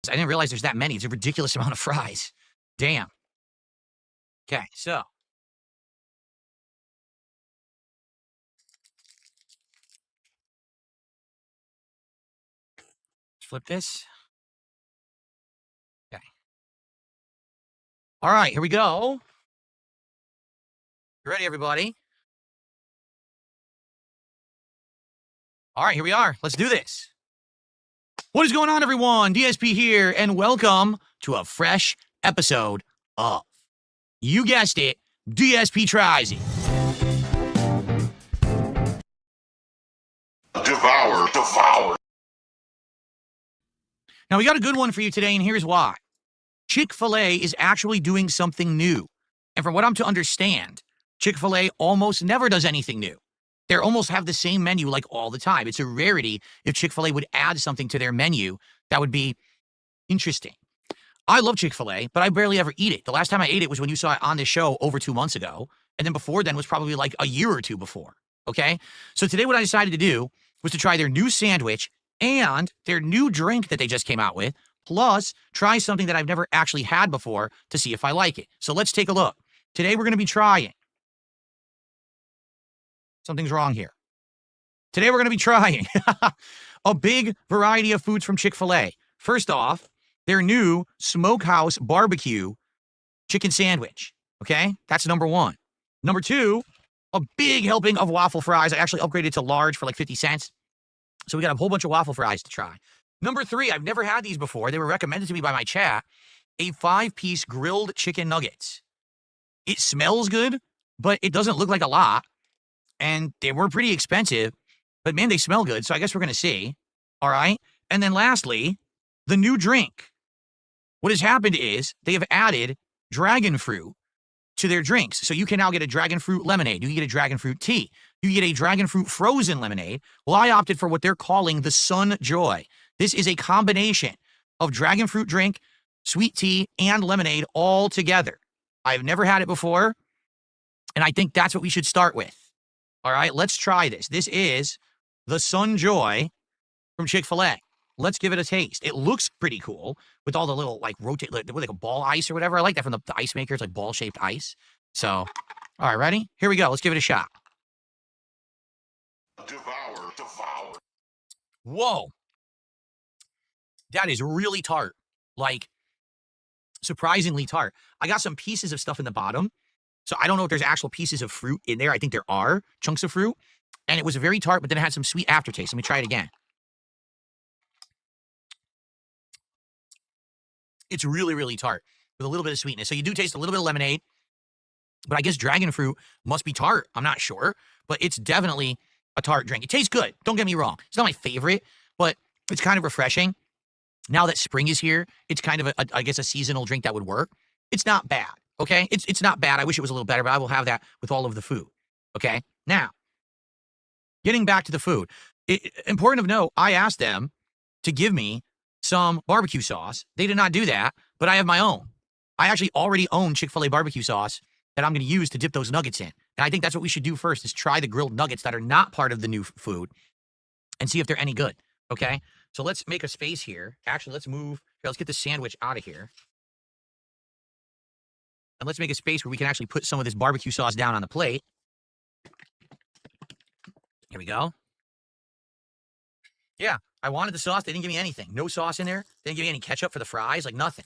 I didn't realize there's that many. It's a ridiculous amount of fries. Damn. Okay, so let's flip this. Okay. All right, here we go. You ready, everybody? All right, here we are. Let's do this. What is going on, everyone? DSP here, and welcome to a fresh episode of, you guessed it, DSP Tries It. Devour. Now, we got a good one for you today, and here's why. Chick-fil-A is actually doing something new. And from what I'm to understand, Chick-fil-A almost never does anything new. They almost have the same menu like all the time. It's a rarity if Chick-fil-A would add something to their menu that would be interesting. I love Chick-fil-A, but I barely ever eat it. The last time I ate it was when you saw it on this show over 2 months ago. And then before then was probably like a year or two before. Okay? So today what I decided to do was to try their new sandwich and their new drink that they just came out with, plus try something that I've never actually had before to see if I like it. So let's take a look. Today we're going to be trying. Something's wrong here. Today we're going to be trying a big variety of foods from Chick-fil-A. First off, their new Smokehouse barbecue chicken sandwich. Okay? That's number one. Number two, a big helping of waffle fries. I actually upgraded to large for like 50 cents. So we got a whole bunch of waffle fries to try. Number three, I've never had these before. They were recommended to me by my chat. A 5-piece grilled chicken nuggets. It smells good, but it doesn't look like a lot. And they were pretty expensive, but man, they smell good. So I guess we're going to see. All right. And then lastly, the new drink. What has happened is they have added dragon fruit to their drinks. So you can now get a dragon fruit lemonade. You can get a dragon fruit tea. You can get a dragon fruit frozen lemonade. Well, I opted for what they're calling the Sun Joy. This is a combination of dragon fruit drink, sweet tea, and lemonade all together. I've never had it before, and I think that's what we should start with. All right, let's try this. This is the Sun Joy from Chick-fil-A. Let's give it a taste. It looks pretty cool with all the little, like, like a ball ice or whatever. I like that from the ice maker. It's like ball-shaped ice. So, all right, ready? Here we go. Let's give it a shot. Devour. Whoa. That is really tart. Like, surprisingly tart. I got some pieces of stuff in the bottom. So I don't know if there's actual pieces of fruit in there. I think there are chunks of fruit. And it was very tart, but then it had some sweet aftertaste. Let me try it again. It's really, really tart with a little bit of sweetness. So you do taste a little bit of lemonade, but I guess dragon fruit must be tart. I'm not sure, but it's definitely a tart drink. It tastes good. Don't get me wrong. It's not my favorite, but it's kind of refreshing. Now that spring is here, it's kind of, I guess, a seasonal drink that would work. It's not bad. Okay, it's not bad. I wish it was a little better, but I will have that with all of the food. Okay, now, getting back to the food. Important of note, I asked them to give me some barbecue sauce. They did not do that, but I have my own. I actually already own Chick-fil-A barbecue sauce that I'm going to use to dip those nuggets in. And I think that's what we should do first, is try the grilled nuggets that are not part of the new food and see if they're any good. Okay, so let's make a space here. Actually, let's move. Here, let's get the sandwich out of here. And let's make a space where we can actually put some of this barbecue sauce down on the plate. Here we go. Yeah, I wanted the sauce. They didn't give me anything. No sauce in there. They didn't give me any ketchup for the fries, like nothing.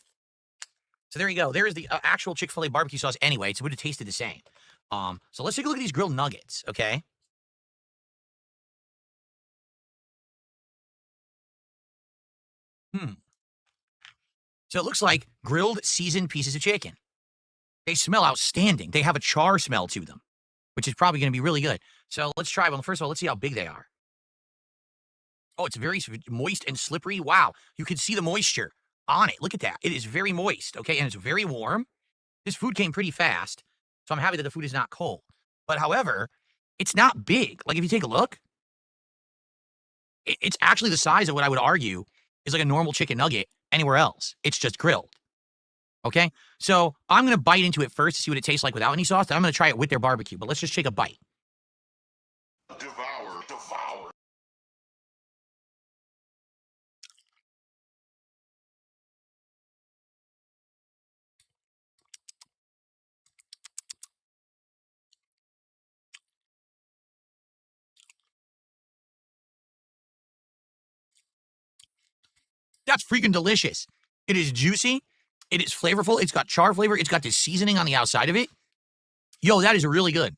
So there you go. There is the actual Chick-fil-A barbecue sauce anyway. It would have tasted the same. So let's take a look at these grilled nuggets, okay? So it looks like grilled seasoned pieces of chicken. They smell outstanding. They have a char smell to them, which is probably going to be really good. So let's try one. First of all, let's see how big they are. Oh, it's very moist and slippery. Wow. You can see the moisture on it. Look at that. It is very moist, okay? And it's very warm. This food came pretty fast, so I'm happy that the food is not cold. But however, it's not big. Like, if you take a look, it's actually the size of what I would argue is like a normal chicken nugget anywhere else. It's just grilled. Okay, so I'm going to bite into it first to see what it tastes like without any sauce. Then I'm going to try it with their barbecue, but let's just take a bite. Devour. That's freaking delicious. It is juicy. It is flavorful. It's got char flavor. It's got this seasoning on the outside of it. Yo, that is really good.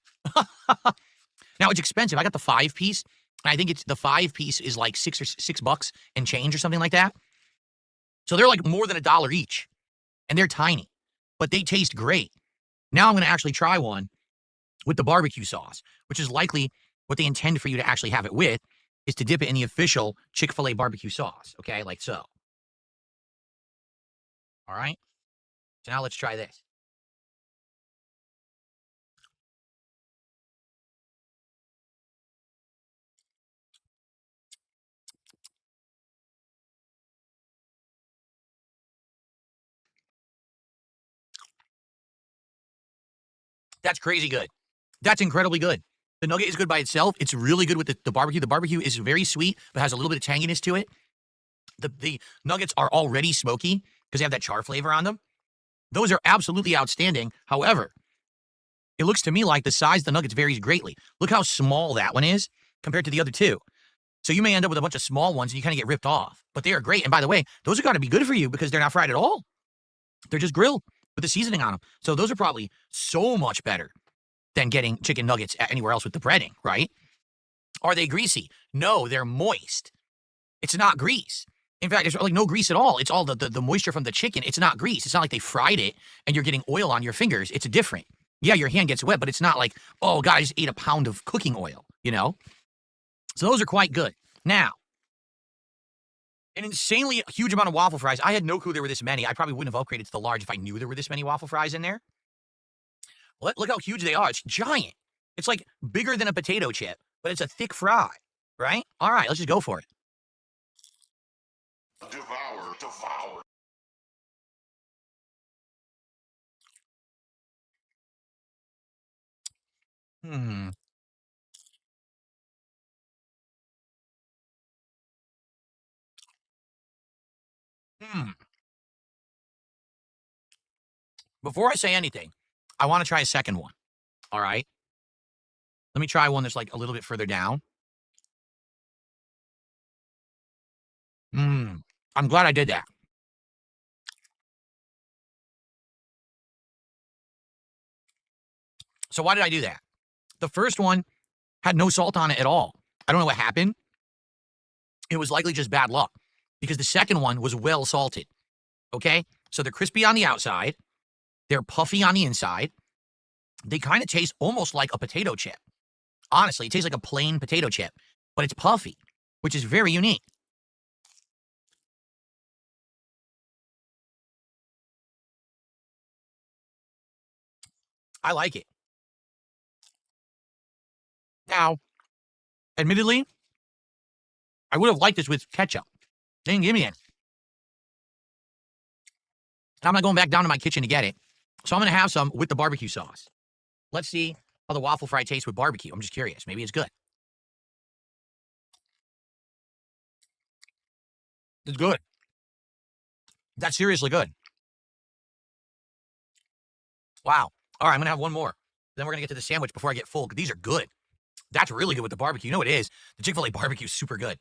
Now, it's expensive. I got the 5-piece. I think it's the 5-piece is like $6 and change or something like that. So they're like more than $1 each. And they're tiny. But they taste great. Now I'm going to actually try one with the barbecue sauce, which is likely what they intend for you to actually have it with, is to dip it in the official Chick-fil-A barbecue sauce. Okay, like so. All right. So now let's try this. That's crazy good. That's incredibly good. The nugget is good by itself. It's really good with the barbecue. The barbecue is very sweet, but has a little bit of tanginess to it. The nuggets are already smoky because they have that char flavor on them. Those are absolutely outstanding. However, it looks to me like the size of the nuggets varies greatly. Look how small that one is compared to the other two. So you may end up with a bunch of small ones and you kind of get ripped off. But they are great. And by the way, those are got to be good for you because they're not fried at all. They're just grilled with the seasoning on them. So those are probably so much better than getting chicken nuggets anywhere else with the breading, right? Are they greasy? No, they're moist. It's not grease. In fact, there's like no grease at all. It's all the moisture from the chicken. It's not grease. It's not like they fried it and you're getting oil on your fingers. It's different. Yeah, your hand gets wet, but it's not like, oh, God, I just ate a pound of cooking oil, you know? So those are quite good. Now, an insanely huge amount of waffle fries. I had no clue there were this many. I probably wouldn't have upgraded to the large if I knew there were this many waffle fries in there. Look how huge they are. It's giant. It's like bigger than a potato chip, but it's a thick fry, right? All right, let's just go for it. Devour, devour. Hmm. Hmm. Before I say anything, I want to try a second one. All right. Let me try one that's like a little bit further down. Hmm. I'm glad I did that. So why did I do that? The first one had no salt on it at all. I don't know what happened. It was likely just bad luck because the second one was well salted. Okay. So they're crispy on the outside. They're puffy on the inside. They kind of taste almost like a potato chip. Honestly, it tastes like a plain potato chip, but it's puffy, which is very unique. I like it. Now, admittedly, I would have liked this with ketchup. They didn't give me it. I'm not going back down to my kitchen to get it. So I'm going to have some with the barbecue sauce. Let's see how the waffle fry tastes with barbecue. I'm just curious. Maybe it's good. It's good. That's seriously good. Wow. All right, I'm going to have one more. Then we're going to get to the sandwich before I get full, because these are good. That's really good with the barbecue. You know what it is? The Chick-fil-A barbecue is super good.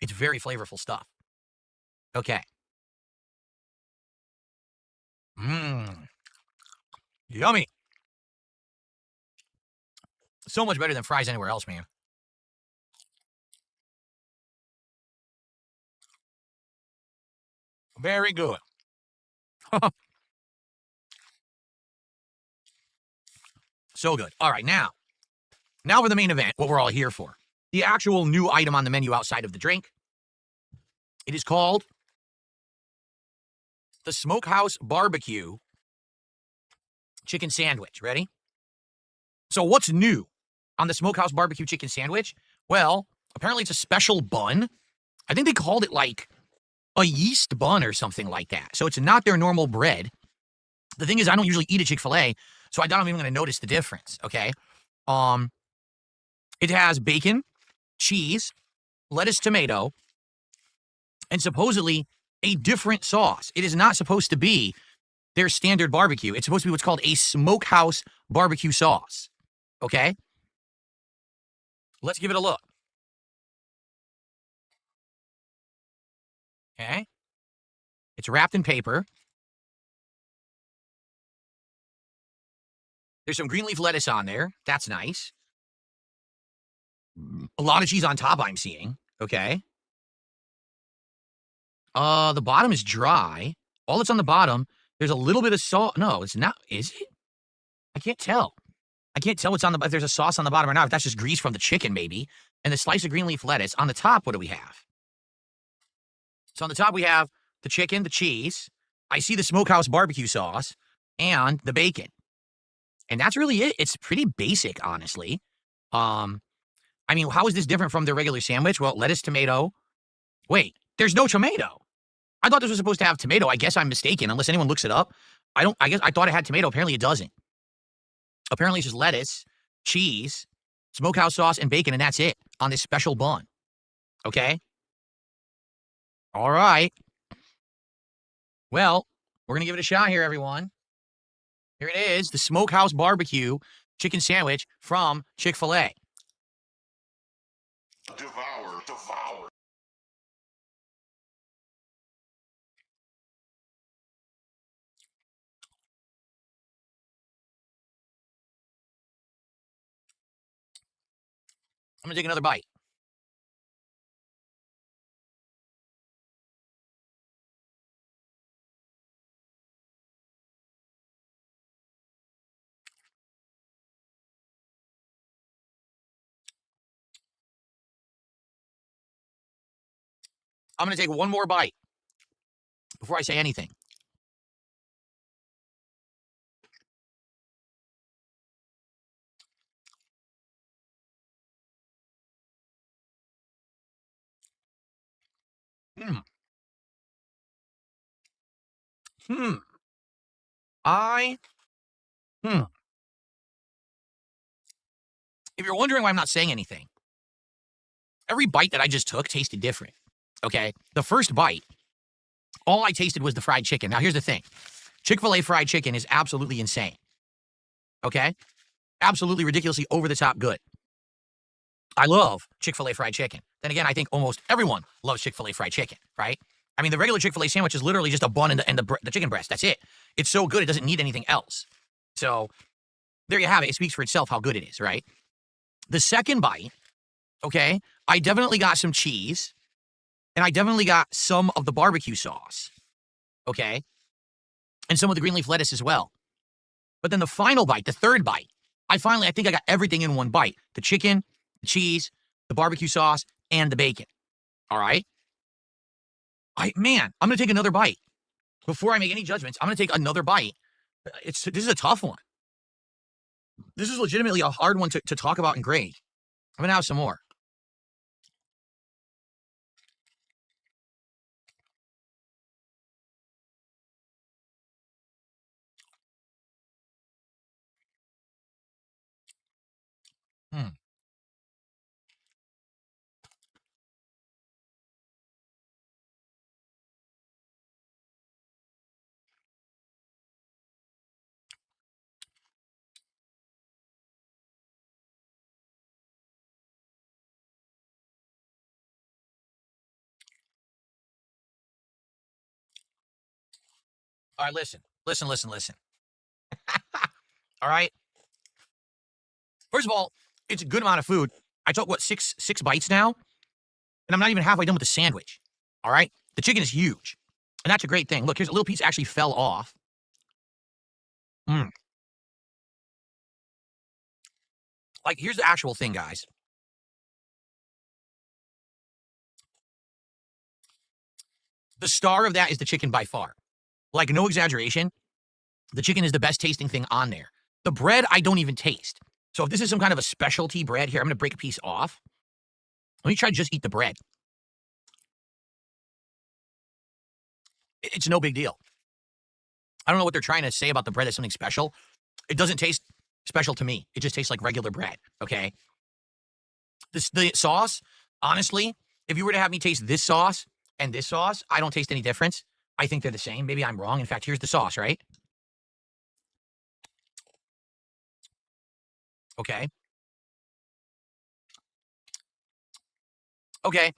It's very flavorful stuff. Okay. Mmm. Yummy. So much better than fries anywhere else, man. Very good. So good. All right, now for the main event, what we're all here for. The actual new item on the menu outside of the drink. It is called the Smokehouse Barbecue Chicken Sandwich. Ready? So what's new on the Smokehouse Barbecue Chicken Sandwich? Well, apparently it's a special bun. I think they called it like a yeast bun or something like that. So it's not their normal bread. The thing is, I don't usually eat at Chick-fil-A, so I doubt I'm even going to notice the difference, okay? It has bacon, cheese, lettuce, tomato, and supposedly a different sauce. It is not supposed to be their standard barbecue. It's supposed to be what's called a Smokehouse barbecue sauce, okay? Let's give it a look. Okay. It's wrapped in paper. There's some green leaf lettuce on there. That's nice. A lot of cheese on top, I'm seeing. Okay. The bottom is dry. All that's on the bottom, there's a little bit of salt. No, it's not. Is it? I can't tell. I can't tell what's on the, if there's a sauce on the bottom or not. If that's just grease from the chicken, maybe. And the slice of green leaf lettuce. On the top, what do we have? So on the top, we have the chicken, the cheese. I see the Smokehouse barbecue sauce and the bacon. And that's really it. It's pretty basic, honestly. I mean, how is this different from their regular sandwich? Well, lettuce, tomato. Wait, there's no tomato. I thought this was supposed to have tomato. I guess I'm mistaken, unless anyone looks it up. I guess I thought it had tomato. Apparently it doesn't. Apparently it's just lettuce, cheese, Smokehouse sauce, and bacon, and that's it on this special bun. Okay? All right. Well, we're going to give it a shot here, everyone. Here it is, the Smokehouse barbecue chicken sandwich from Chick-fil-A. Devour, devour. I'm going to take another bite. I'm going to take one more bite before I say anything. Hmm. Hmm. I. Hmm. If you're wondering why I'm not saying anything, every bite that I just took tasted different. Okay? The first bite, all I tasted was the fried chicken. Now, here's the thing. Chick-fil-A fried chicken is absolutely insane. Okay? Absolutely ridiculously over-the-top good. I love Chick-fil-A fried chicken. Then again, I think almost everyone loves Chick-fil-A fried chicken, right? I mean, the regular Chick-fil-A sandwich is literally just a bun and the chicken breast. That's it. It's so good, it doesn't need anything else. So, there you have it. It speaks for itself how good it is, right? The second bite, okay, I definitely got some cheese, and I definitely got some of the barbecue sauce, okay, and some of the green leaf lettuce as well. But then the final bite, the third bite, I think I got everything in one bite. The chicken, the cheese, the barbecue sauce, and the bacon. All right? Man, I'm going to take another bite. Before I make any judgments, I'm going to take another bite. This is a tough one. This is legitimately a hard one to talk about and grade. I'm going to have some more. Hmm. All right, listen. All right? First of all, it's a good amount of food. I took, what, six bites now? And I'm not even halfway done with the sandwich. All right? The chicken is huge. And that's a great thing. Look, here's a little piece actually fell off. Mm. Like, here's the actual thing, guys. The star of that is the chicken by far. Like, no exaggeration. The chicken is the best tasting thing on there. The bread, I don't even taste. So if this is some kind of a specialty bread here, I'm going to break a piece off. Let me try to just eat the bread. It's no big deal. I don't know what they're trying to say about the bread as something special. It doesn't taste special to me. It just tastes like regular bread, okay? The sauce, honestly, if you were to have me taste this sauce and this sauce, I don't taste any difference. I think they're the same. Maybe I'm wrong. In fact, here's the sauce, right? Okay. Okay.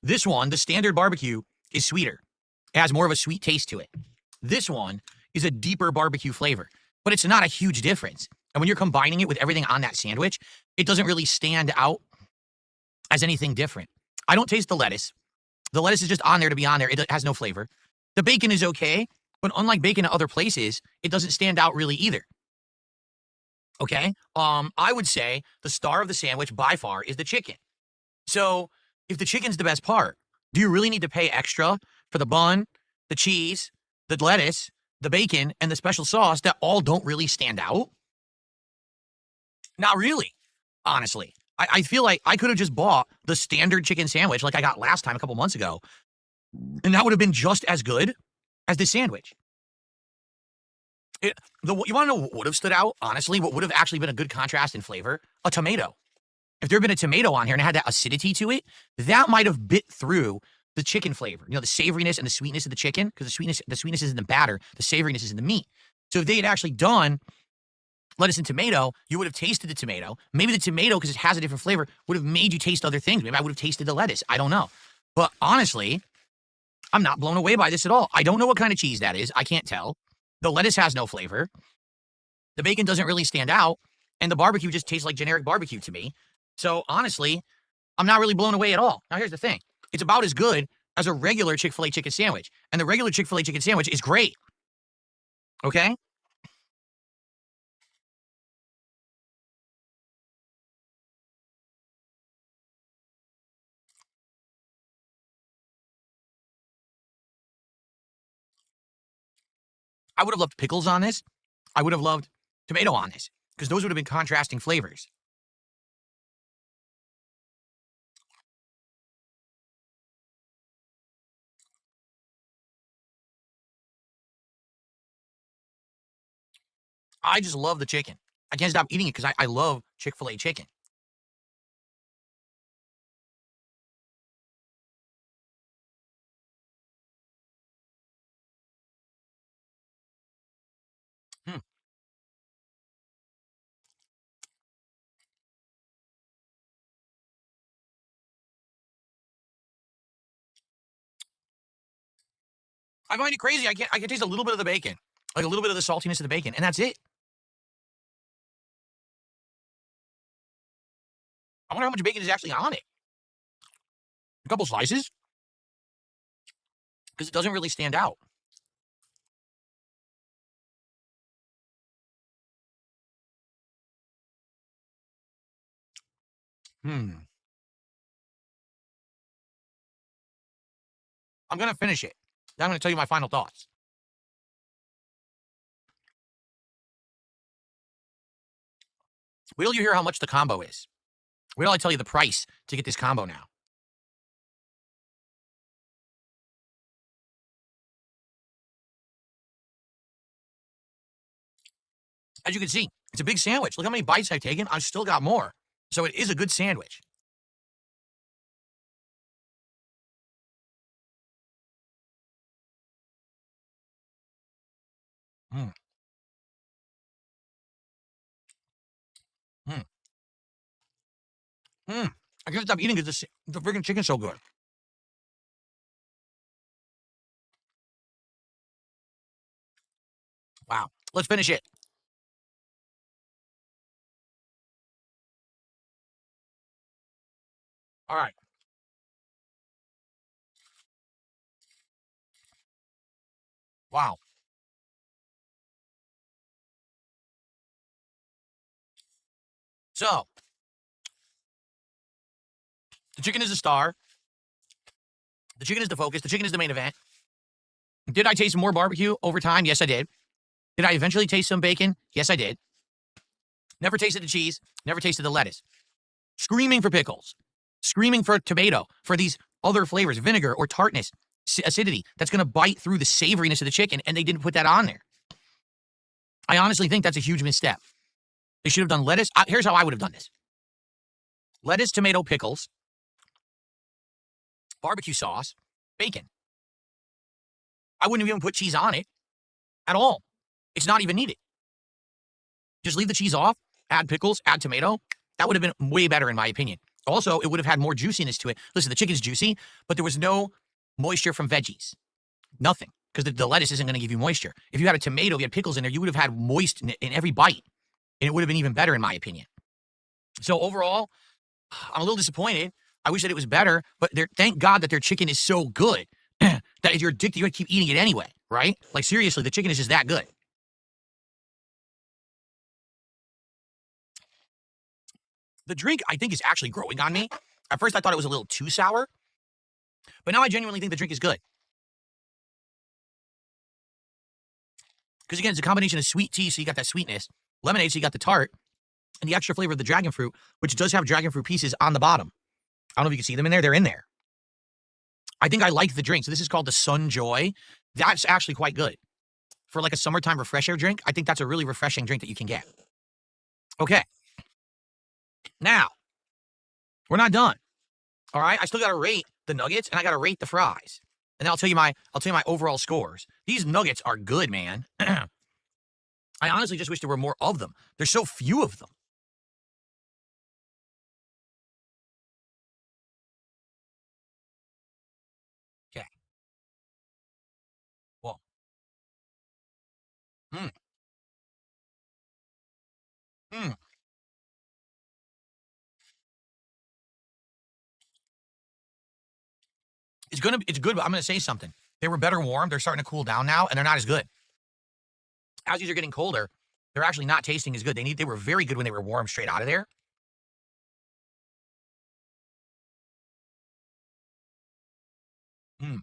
This one, the standard barbecue, is sweeter. It has more of a sweet taste to it. This one is a deeper barbecue flavor, but it's not a huge difference. And when you're combining it with everything on that sandwich, it doesn't really stand out as anything different. I don't taste the lettuce. The lettuce is just on there to be on there. It has no flavor. The bacon is okay, but unlike bacon at other places, it doesn't stand out really either. Okay? I would say the star of the sandwich by far is the chicken. So if the chicken's the best part, do you really need to pay extra for the bun, the cheese, the lettuce, the bacon, and the special sauce that all don't really stand out? Not really, honestly. I feel like I could have just bought the standard chicken sandwich like I got last time a couple months ago, and that would have been just as good as this sandwich. You want to know what would have stood out, honestly? What would have actually been a good contrast in flavor? A tomato. If there had been a tomato on here and it had that acidity to it, that might have bit through the chicken flavor. You know, the savoriness and the sweetness of the chicken, because the sweetness is in the batter, the savoriness is in the meat. So if they had actually done lettuce and tomato, you would have tasted the tomato. Maybe the tomato, because it has a different flavor, would have made you taste other things. Maybe I would have tasted the lettuce. I don't know. But honestly, I'm not blown away by this at all. I don't know what kind of cheese that is. I can't tell. The lettuce has no flavor. The bacon doesn't really stand out. And the barbecue just tastes like generic barbecue to me. So honestly, I'm not really blown away at all. Now here's the thing. It's about as good as a regular Chick-fil-A chicken sandwich. And the regular Chick-fil-A chicken sandwich is great. Okay? I would have loved pickles on this. I would have loved tomato on this, because those would have been contrasting flavors. I just love the chicken. I can't stop eating it because I love Chick-fil-A chicken. Hmm. I find it crazy. I can taste a little bit of the bacon, like a little bit of the saltiness of the bacon, and that's it. I wonder how much bacon is actually on it. A couple slices, because it doesn't really stand out. Hmm. I'm gonna finish it. Then I'm gonna tell you my final thoughts. Wait till you hear how much the combo is. Wait till I tell you the price to get this combo now. As you can see, it's a big sandwich. Look how many bites I've taken. I've still got more. So it is a good sandwich. Mm, mm, mm. I can't stop eating because the freaking chicken's so good. Wow. Let's finish it. All right. Wow. So the chicken is a star. The chicken is the focus. The chicken is the main event. Did I taste more barbecue over time? Yes, I did. Did I eventually taste some bacon? Yes, I did. Never tasted the cheese. Never tasted the lettuce. Screaming for pickles. Screaming for tomato. For these other flavors, vinegar or tartness, acidity. That's going to bite through the savoriness of the chicken, and they didn't put that on there. I honestly think that's a huge misstep. They should have done lettuce. Here's how I would have done this. Lettuce, tomato, pickles, barbecue sauce, bacon. I wouldn't even put cheese on it at all. It's not even needed. Just leave the cheese off, add pickles, add tomato. That would have been way better in my opinion. Also, it would have had more juiciness to it. Listen, the chicken's juicy, but there was no moisture from veggies. Nothing, because the lettuce isn't going to give you moisture. If you had a tomato, if you had pickles in there, you would have had moist in every bite, and it would have been even better, in my opinion. So overall, I'm a little disappointed. I wish that it was better, but thank God that their chicken is so good that if you're addicted, you're going to keep eating it anyway, right? Like, seriously, the chicken is just that good. The drink, I think, is actually growing on me. At first, I thought it was a little too sour, but now I genuinely think the drink is good. Because, again, it's a combination of sweet tea, so you got that sweetness, lemonade, so you got the tart, and the extra flavor of the dragon fruit, which does have dragon fruit pieces on the bottom. I don't know if you can see them in there. They're in there. I think I like the drink. So this is called the Sun Joy. That's actually quite good. For like a summertime refresher drink, I think that's a really refreshing drink that you can get. Okay. Now, we're not done. All right? I still got to rate the nuggets, and I got to rate the fries. And then I'll tell you my overall scores. These nuggets are good, man. I honestly just wish there were more of them. There's so few of them. Okay. Well. Mm. Mm. It's good, but I'm gonna say something. They were better warm. They're starting to cool down now, and they're not as good. As these are getting colder, they're actually not tasting as good. They were very good when they were warm straight out of there. Mm.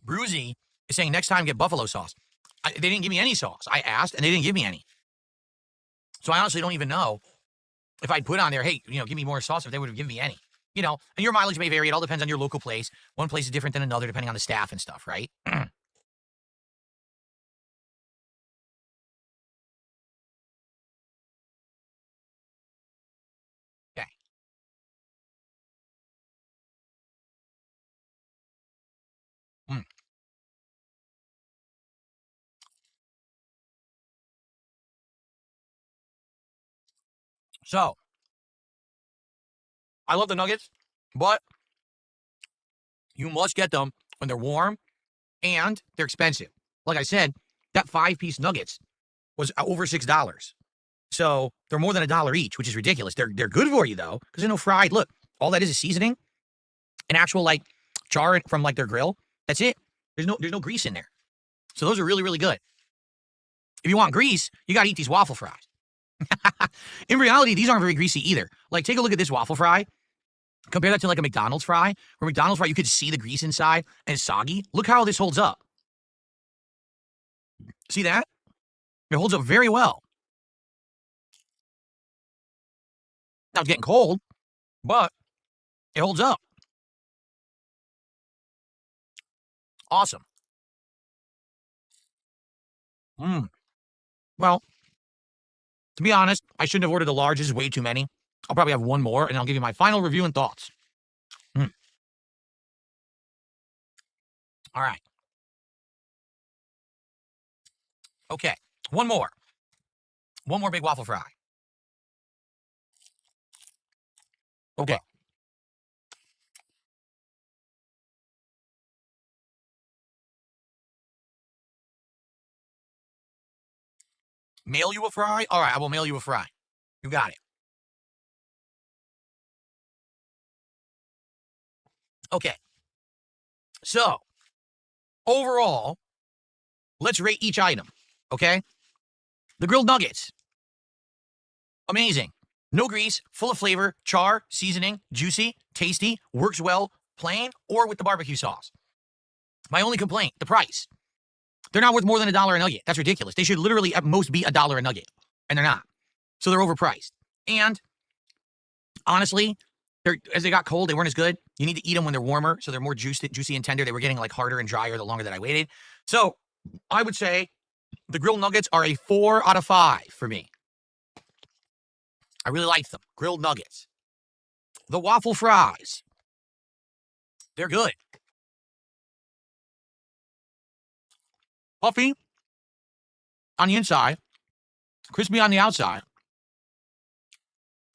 Bruzy is saying next time get buffalo sauce. They didn't give me any sauce. I asked, and they didn't give me any. So I honestly don't even know if I'd put on there, hey, give me more sauce, if they would have given me any. And your mileage may vary. It all depends on your local place. One place is different than another, depending on the staff and stuff, right? Okay. Mm. So, I love the nuggets, but you must get them when they're warm and they're expensive. Like I said, that 5-piece nuggets was over $6. So they're more than $1 each, which is ridiculous. They're good for you though, because they're no fried. Look, all that is seasoning, an actual like char from like their grill. That's it. There's no grease in there. So those are really, really good. If you want grease, you gotta eat these waffle fries. In reality, these aren't very greasy either. Like, take a look at this waffle fry. Compare that to like a McDonald's fry, where McDonald's fry, you could see the grease inside and it's soggy. Look how this holds up. See that? It holds up very well. Now it's getting cold, but it holds up. Awesome. Mm. Well, to be honest, I shouldn't have ordered the large. This is way too many. I'll probably have one more, and I'll give you my final review and thoughts. Mm. All right. Okay. One more. One more big waffle fry. Okay. Mail you a fry? All right, I will mail you a fry. You got it. Okay. So, overall, let's rate each item. Okay. The grilled nuggets. Amazing. No grease, full of flavor, char, seasoning, juicy, tasty, works well, plain or with the barbecue sauce. My only complaint, the price. They're not worth more than $1 a nugget. That's ridiculous. They should literally at most be $1 a nugget, and they're not. So they're overpriced. And honestly, as they got cold, they weren't as good. You need to eat them when they're warmer, so they're more juicy and tender. They were getting like harder and drier the longer that I waited. So I would say the grilled nuggets are a 4 out of 5 for me. I really like them. Grilled nuggets. The waffle fries. They're good. Puffy on the inside, crispy on the outside.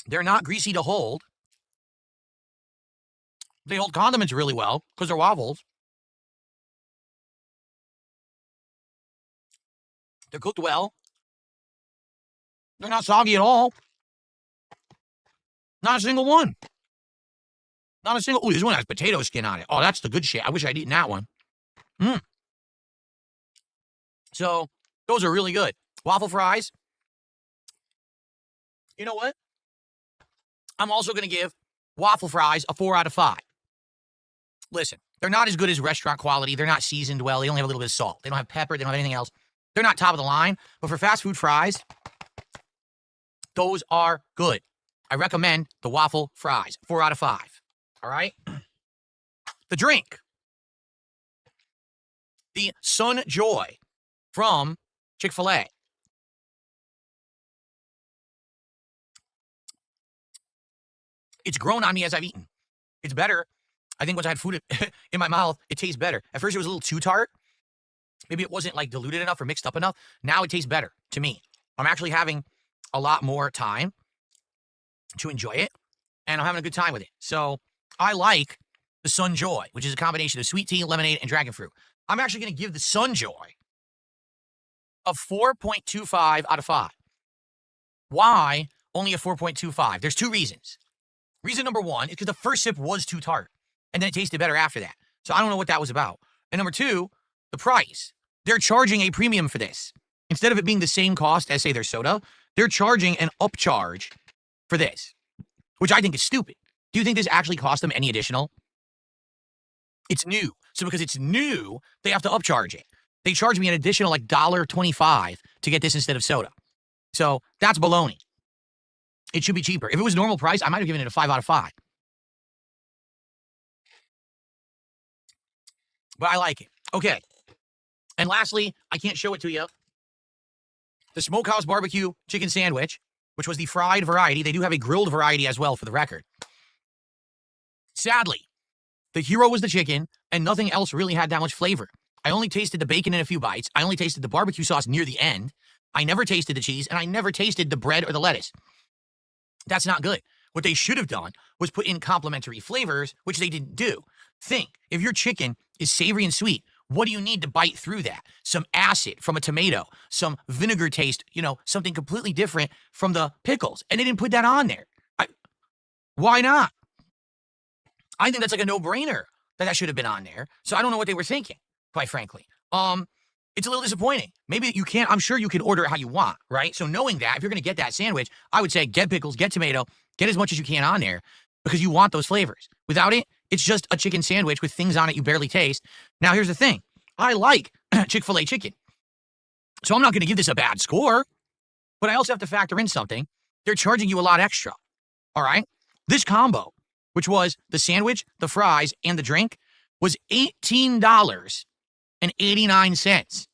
They're not greasy to hold. They hold condiments really well because they're waffles. They're cooked well. They're not soggy at all. Not a single one. Not a single. Ooh, this one has potato skin on it. Oh, that's the good shit. I wish I'd eaten that one. So, those are really good. Waffle fries. You know what? I'm also going to give waffle fries a 4 out of 5. Listen, they're not as good as restaurant quality. They're not seasoned well. They only have a little bit of salt. They don't have pepper. They don't have anything else. They're not top of the line. But for fast food fries, those are good. I recommend the waffle fries. 4 out of 5. All right? The drink. The Sun Joy from Chick-fil-A. It's grown on me as I've eaten. It's better. I think once I had food in my mouth, it tastes better. At first, it was a little too tart. Maybe it wasn't like diluted enough or mixed up enough. Now it tastes better to me. I'm actually having a lot more time to enjoy it, and I'm having a good time with it. So I like the Sun Joy, which is a combination of sweet tea, lemonade, and dragon fruit. I'm actually going to give the Sun Joy a 4.25 out of 5. Why only a 4.25? There's 2 reasons. Reason number 1 is because the first sip was too tart, and then it tasted better after that. So I don't know what that was about. And number 2, the price. They're charging a premium for this. Instead of it being the same cost as, say, their soda, they're charging an upcharge for this, which I think is stupid. Do you think this actually cost them any additional? It's new. So because it's new, they have to upcharge it. They charge me an additional like $1.25 to get this instead of soda. So that's baloney. It should be cheaper. If it was normal price, I might have given it a 5 out of 5. But I like it. Okay. And lastly, I can't show it to you. The Smokehouse barbecue chicken sandwich, which was the fried variety. They do have a grilled variety as well, for the record. Sadly, the hero was the chicken, and nothing else really had that much flavor. I only tasted the bacon in a few bites. I only tasted the barbecue sauce near the end. I never tasted the cheese, and I never tasted the bread or the lettuce. That's not good. What they should have done was put in complementary flavors, which they didn't do. Think, if your chicken is savory and sweet, what do you need to bite through that? Some acid from a tomato, some vinegar taste, something completely different from the pickles. And they didn't put that on there. Why not? I think that's like a no-brainer that should have been on there. So I don't know what they were thinking, quite frankly. It's a little disappointing. Maybe you can't, I'm sure you can order it how you want, right? So knowing that, if you're going to get that sandwich, I would say get pickles, get tomato, get as much as you can on there because you want those flavors. Without it, it's just a chicken sandwich with things on it you barely taste. Now, here's the thing. I like Chick-fil-A chicken. So I'm not going to give this a bad score, but I also have to factor in something. They're charging you a lot extra, all right? This combo, which was the sandwich, the fries, and the drink, was $18.89.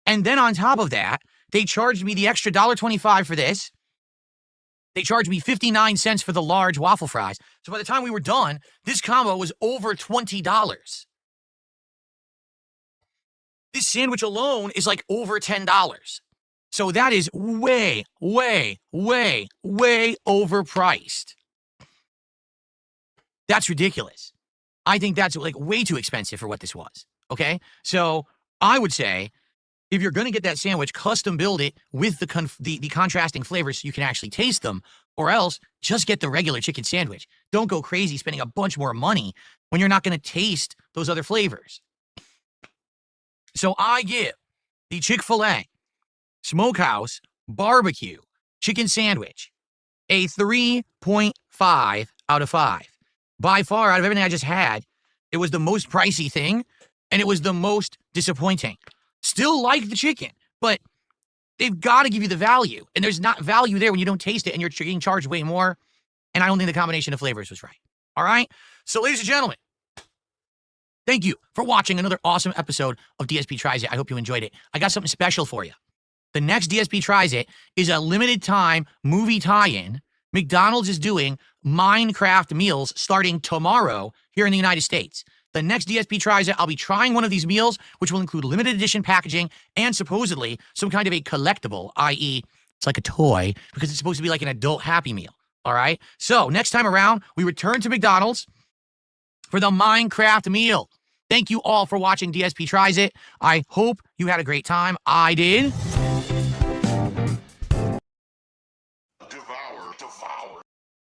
And then on top of that, they charged me the extra $1.25 for this. They charged me 59 cents for the large waffle fries. So by the time we were done, this combo was over $20. This sandwich alone is like over $10. So that is way, way, way, way overpriced. That's ridiculous. I think that's like way too expensive for what this was. Okay? So I would say, if you're going to get that sandwich, custom build it with the contrasting flavors so you can actually taste them, or else just get the regular chicken sandwich. Don't go crazy spending a bunch more money when you're not going to taste those other flavors. So I give the Chick-fil-A Smokehouse barbecue chicken sandwich a 3.5 out of 5. By far, out of everything I just had, it was the most pricey thing, and it was the most disappointing. Still like the chicken, but they've got to give you the value. And there's not value there when you don't taste it and you're getting charged way more. And I don't think the combination of flavors was right. All right? So, ladies and gentlemen, thank you for watching another awesome episode of DSP Tries It. I hope you enjoyed it. I got something special for you. The next DSP Tries It is a limited time movie tie-in. McDonald's is doing Minecraft meals starting tomorrow here in the United States. The next DSP Tries It, I'll be trying one of these meals, which will include limited edition packaging and supposedly some kind of a collectible, i.e., it's like a toy, because it's supposed to be like an adult Happy Meal. All right. So next time around, we return to McDonald's for the Minecraft meal. Thank you all for watching DSP Tries It. I hope you had a great time. I did.